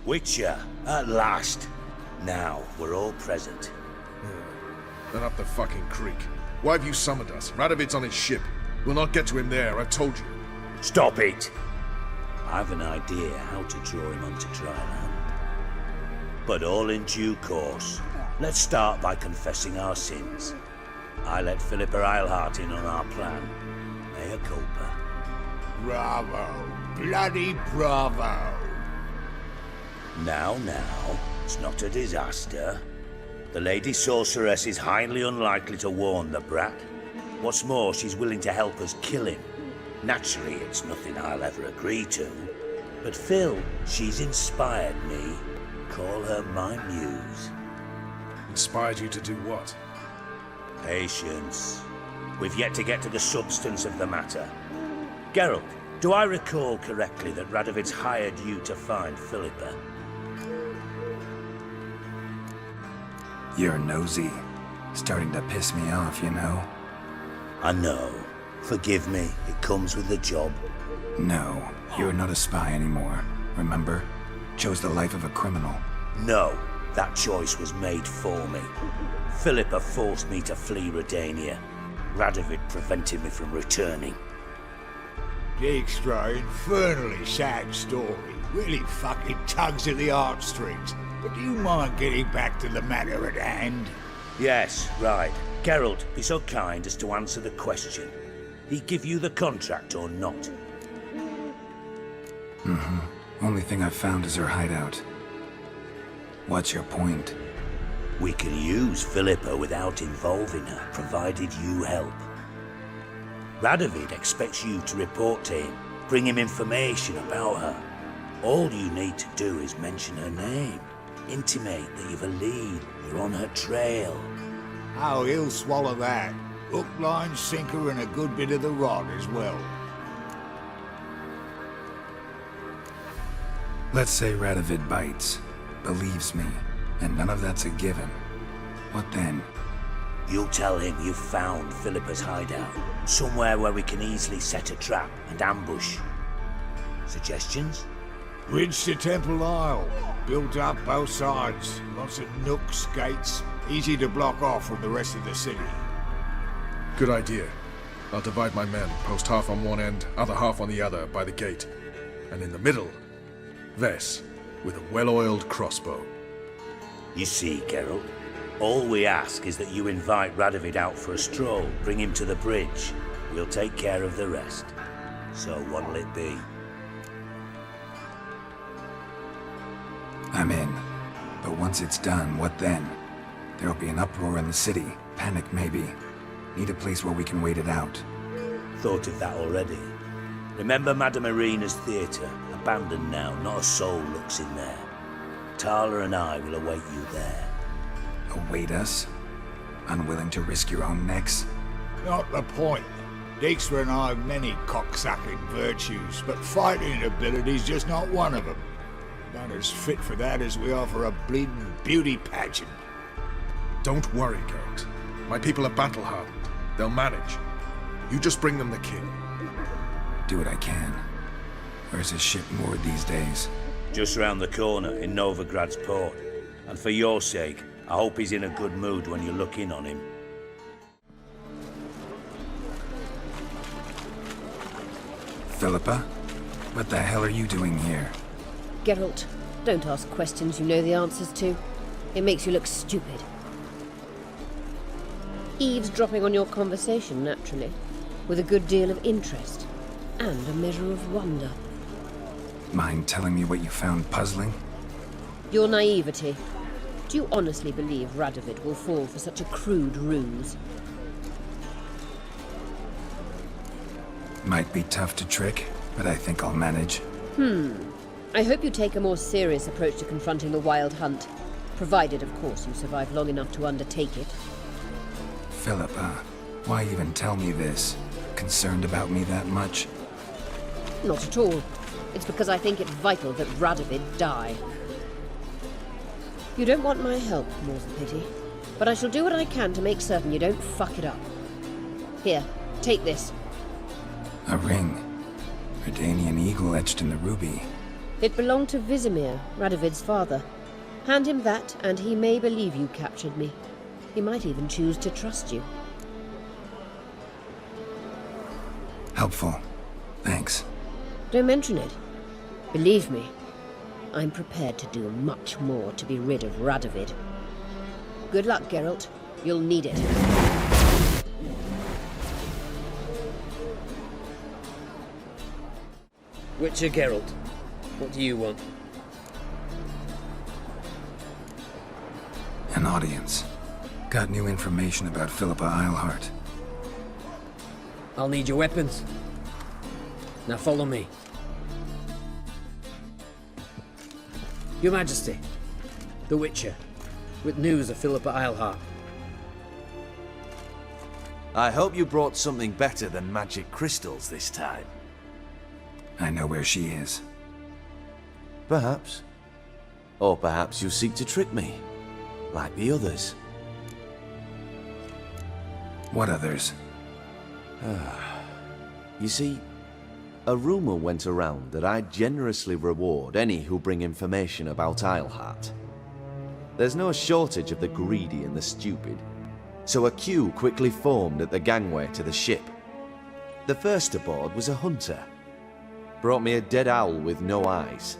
Witcher, at last. Now, we're all present. Then up the fucking creek. Why have you summoned us? Radovid's on his ship. We'll not get to him there, I've told you. Stop it! I've an idea how to draw him onto dry land. But all in due course. Let's start by confessing our sins. I let Philippa Eilhart in on our plan. Mea culpa. Bravo. Bloody bravo. Now, it's not a disaster. The Lady Sorceress is highly unlikely to warn the brat. What's more, she's willing to help us kill him. Naturally, it's nothing I'll ever agree to. But Phil, she's inspired me. Call her my muse. Inspired you to do what? Patience. We've yet to get to the substance of the matter. Geralt, do I recall correctly that Radovid's hired you to find Philippa? You're nosy. Starting to piss me off, you know? I know. Forgive me, it comes with the job. No, you're not a spy anymore. Remember? Chose the life of a criminal. No, that choice was made for me. Philippa forced me to flee Redania. Radovid prevented me from returning. Dijkstra, infernally sad story. Really fucking tugs at the heartstrings. But do you mind getting back to the matter at hand? Yes, right. Geralt, be so kind as to answer the question. He give you the contract or not? Only thing I've found is her hideout. What's your point? We can use Philippa without involving her, provided you help. Radovid expects you to report to him, bring him information about her. All you need to do is mention her name. Intimate that you've a lead, you're on her trail. Oh, he'll swallow that. Hook, line, sinker, and a good bit of the rod as well. Let's say Radovid bites, believes me, and none of that's a given. What then? You'll tell him you've found Philippa's hideout, somewhere where we can easily set a trap and ambush. Suggestions? Bridge to Temple Isle. Built up both sides. Lots of nooks, gates. Easy to block off from the rest of the city. Good idea. I'll divide my men, post half on one end, other half on the other, by the gate. And in the middle, Ves, with a well-oiled crossbow. You see, Geralt, all we ask is that you invite Radovid out for a stroll, bring him to the bridge. We'll take care of the rest. So what'll it be? I'm in. But once it's done, what then? There'll be an uproar in the city. Panic, maybe. Need a place where we can wait it out. Thought of that already. Remember Madame Irina's theatre? Abandoned now, not a soul looks in there. Tala and I will await you there. Await us? Unwilling to risk your own necks? Not the point. Dijkstra and I have many cocksucking virtues, but fighting ability's just not one of them. Not as fit for that as we are for a bleeding beauty pageant. Don't worry, Geralt. My people are battle-hardened. They'll manage. You just bring them the king. Do what I can. Where's his ship moored these days? Just round the corner in Novigrad's port. And for your sake, I hope he's in a good mood when you look in on him. Philippa? What the hell are you doing here? Geralt, don't ask questions you know the answers to. It makes you look stupid. Eavesdropping on your conversation, naturally, with a good deal of interest, and a measure of wonder. Mind telling me what you found puzzling? Your naivety. Do you honestly believe Radovid will fall for such a crude ruse? Might be tough to trick, but I think I'll manage. I hope you take a more serious approach to confronting the Wild Hunt, provided, of course, you survive long enough to undertake it. Philippa, why even tell me this? Concerned about me that much? Not at all. It's because I think it vital that Radovid die. You don't want my help, more's the pity. But I shall do what I can to make certain you don't fuck it up. Here, take this. A ring. Redanian eagle etched in the ruby. It belonged to Vizima, Radovid's father. Hand him that, and he may believe you captured me. He might even choose to trust you. Helpful. Thanks. Don't mention it. Believe me, I'm prepared to do much more to be rid of Radovid. Good luck, Geralt. You'll need it. Witcher Geralt, what do you want? An audience. Got new information about Philippa Eilhart. I'll need your weapons. Now follow me. Your Majesty, the Witcher, with news of Philippa Eilhart. I hope you brought something better than magic crystals this time. I know where she is. Perhaps. Or perhaps you seek to trick me, like the others. What others? You see, a rumor went around that I generously reward any who bring information about Eilhart. There's no shortage of the greedy and the stupid, so a queue quickly formed at the gangway to the ship. The first aboard was a hunter. Brought me a dead owl with no eyes.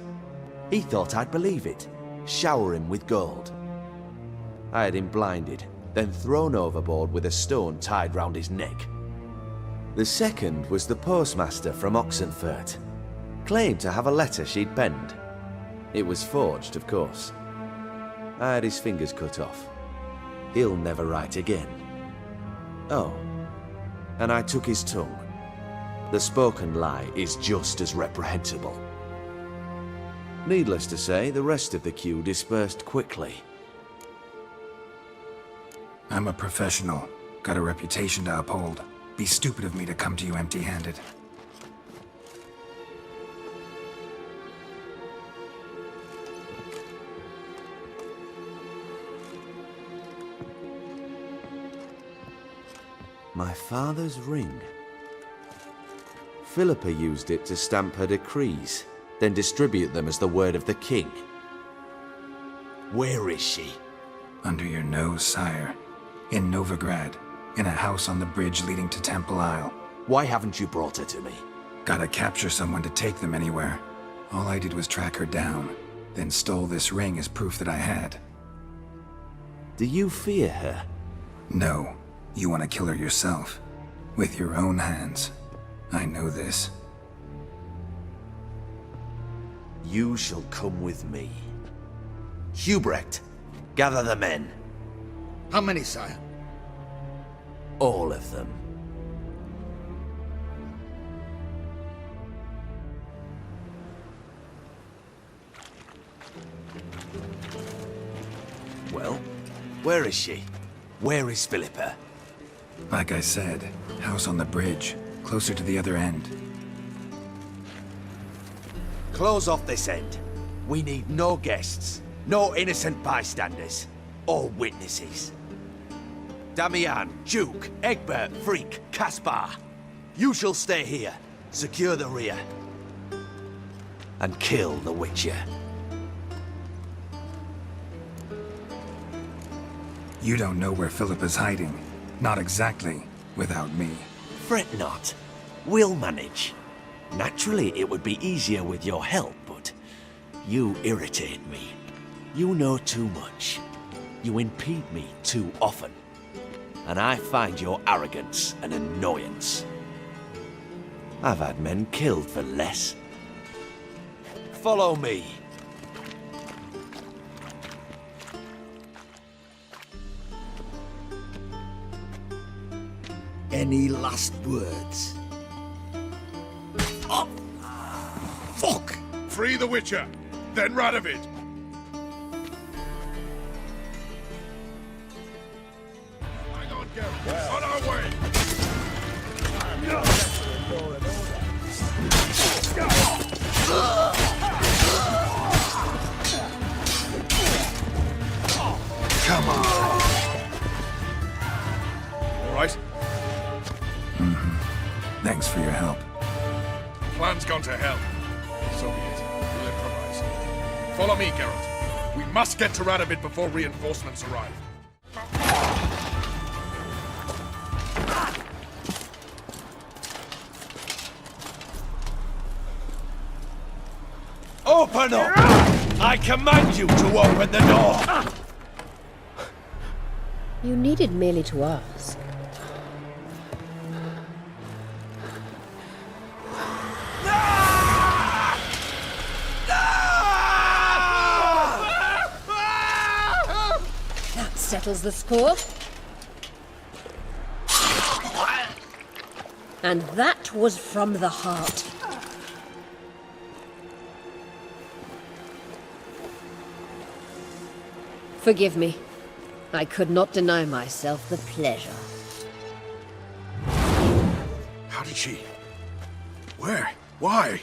He thought I'd believe it, shower him with gold. I had him blinded, then thrown overboard with a stone tied round his neck. The second was the postmaster from Oxenfurt. Claimed to have a letter she'd penned. It was forged, of course. I had his fingers cut off. He'll never write again. Oh, and I took his tongue. The spoken lie is just as reprehensible. Needless to say, the rest of the queue dispersed quickly. I'm a professional. Got a reputation to uphold. Be stupid of me to come to you empty-handed. My father's ring. Philippa used it to stamp her decrees, then distribute them as the word of the king. Where is she? Under your nose, sire. In Novigrad. In a house on the bridge leading to Temple Isle. Why haven't you brought her to me? Gotta capture someone to take them anywhere. All I did was track her down, then stole this ring as proof that I had. Do you fear her? No. You want to kill her yourself. With your own hands. I know this. You shall come with me. Hubrecht, gather the men. How many, sire? All of them. Well, where is she? Where is Philippa? Like I said, house on the bridge, closer to the other end. Close off this end. We need no guests, no innocent bystanders, or witnesses. Damian, Duke, Egbert, Freak, Caspar. You shall stay here, secure the rear, and kill the Witcher. You don't know where Philippa's hiding. Not exactly, without me. Fret not. We'll manage. Naturally, it would be easier with your help, but you irritate me. You know too much. You impede me too often. And I find your arrogance an annoyance. I've had men killed for less. Follow me. Any last words? Oh! Fuck! Free the Witcher, then Radovid. Hang on, Geralt. On our way. Come on! All right. Thanks for your help. Plan's gone to hell. So be it. We'll improvise. Follow me, Geralt. We must get to Radovid before reinforcements arrive. Open up! I command you to open the door! You needed merely to ask. That settles the score. And that was from the heart. Forgive me. I could not deny myself the pleasure. How did she... Where? Why?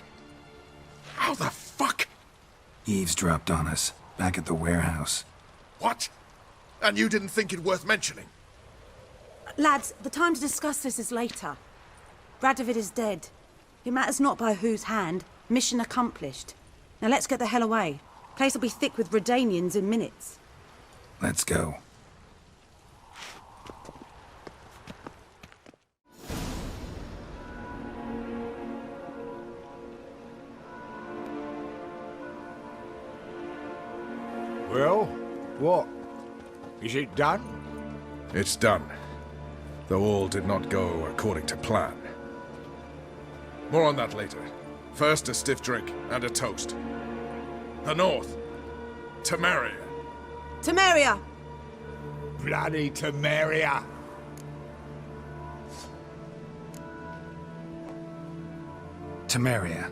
How the fuck? Eavesdropped on us, back at the warehouse. What? And you didn't think it worth mentioning? Lads, the time to discuss this is later. Radovid is dead. It matters not by whose hand. Mission accomplished. Now let's get the hell away. Place will be thick with Redanians in minutes. Let's go. Well, what? Is it done? It's done. Though all did not go according to plan. More on that later. First, a stiff drink and a toast. The North. Temeria. Temeria! Bloody Temeria! Temeria.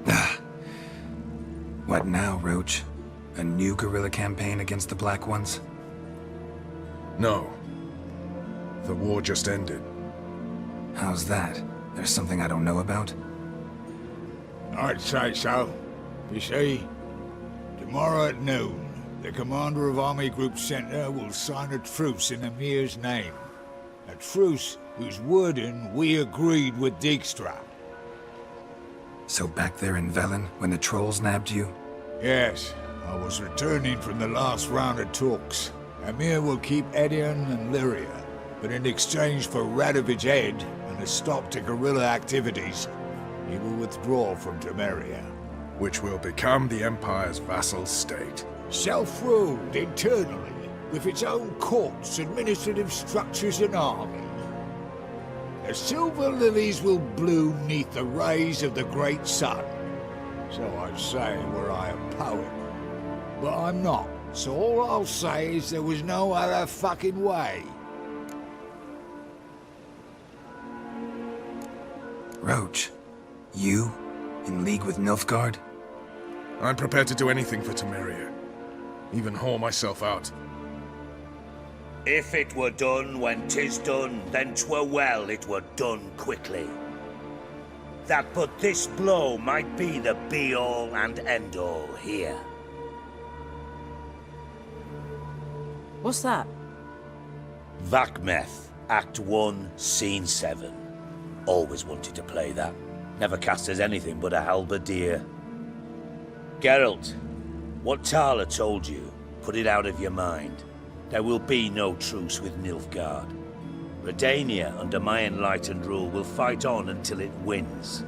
Ah. What now, Roach? A new guerrilla campaign against the Black Ones? No. The war just ended. How's that? There's something I don't know about? I'd say so. You see, tomorrow at noon, the commander of Army Group Center will sign a truce in Emhyr's name. A truce whose wording we agreed with Dijkstra. So back there in Velen, when the trolls nabbed you? Yes, I was returning from the last round of talks. Emhyr will keep Edion and Lyria, but in exchange for Radovid's head and a stop to guerrilla activities, he will withdraw from Temeria. Which will become the Empire's vassal state. Self-ruled internally, with its own courts, administrative structures and army. The silver lilies will bloom neath the rays of the great sun. So I'd say were I a poet. But I'm not, so all I'll say is there was no other fucking way. Roach, you? In league with Nilfgaard? I'm prepared to do anything for Temeria. Even haul myself out. If it were done when 'tis done, then 'twere well it were done quickly. That but this blow might be the be-all and end-all here. What's that? Vakmeth, Act 1, Scene 7. Always wanted to play that. Never cast as anything but a halberdier. Geralt, what Tala told you, put it out of your mind. There will be no truce with Nilfgaard. Redania, under my enlightened rule, will fight on until it wins.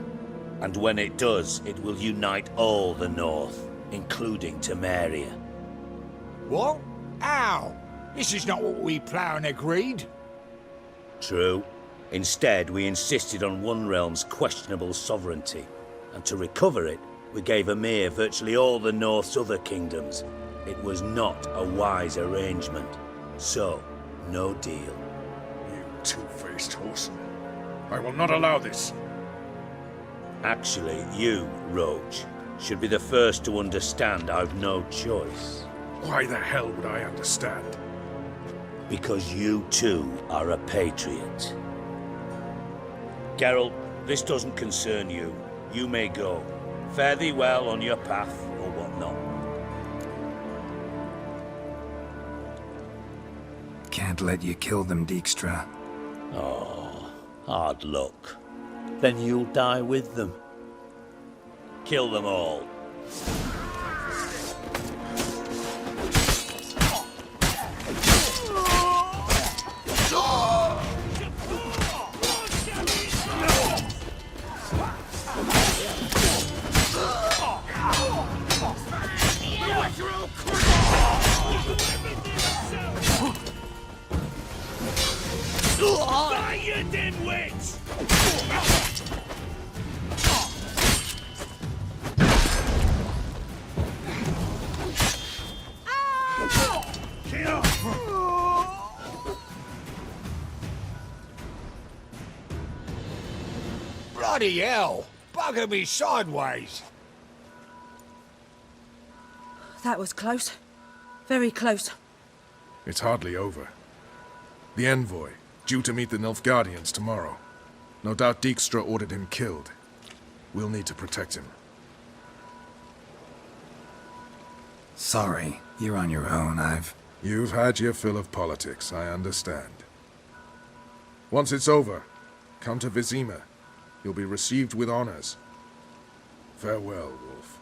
And when it does, it will unite all the North, including Temeria. What? How? This is not what we planned and agreed. True. Instead, we insisted on one realm's questionable sovereignty, and to recover it, we gave Emhyr virtually all the North's other kingdoms. It was not a wise arrangement. So, no deal. You two-faced horseman. I will not allow this. Actually, you, Roach, should be the first to understand I've no choice. Why the hell would I understand? Because you too are a patriot. Geralt, this doesn't concern you. You may go. Fare thee well on your path, or whatnot. Can't let you kill them, Dijkstra. Oh, hard luck. Then you'll die with them. Kill them all. By you, dimwits! Bloody hell! Bugger me sideways! That was close. Very close. It's hardly over. The envoy, due to meet the Nilfgaardians tomorrow. No doubt Dijkstra ordered him killed. We'll need to protect him. Sorry, you're on your own. You've had your fill of politics, I understand. Once it's over, come to Vizima. You'll be received with honors. Farewell, Wolf.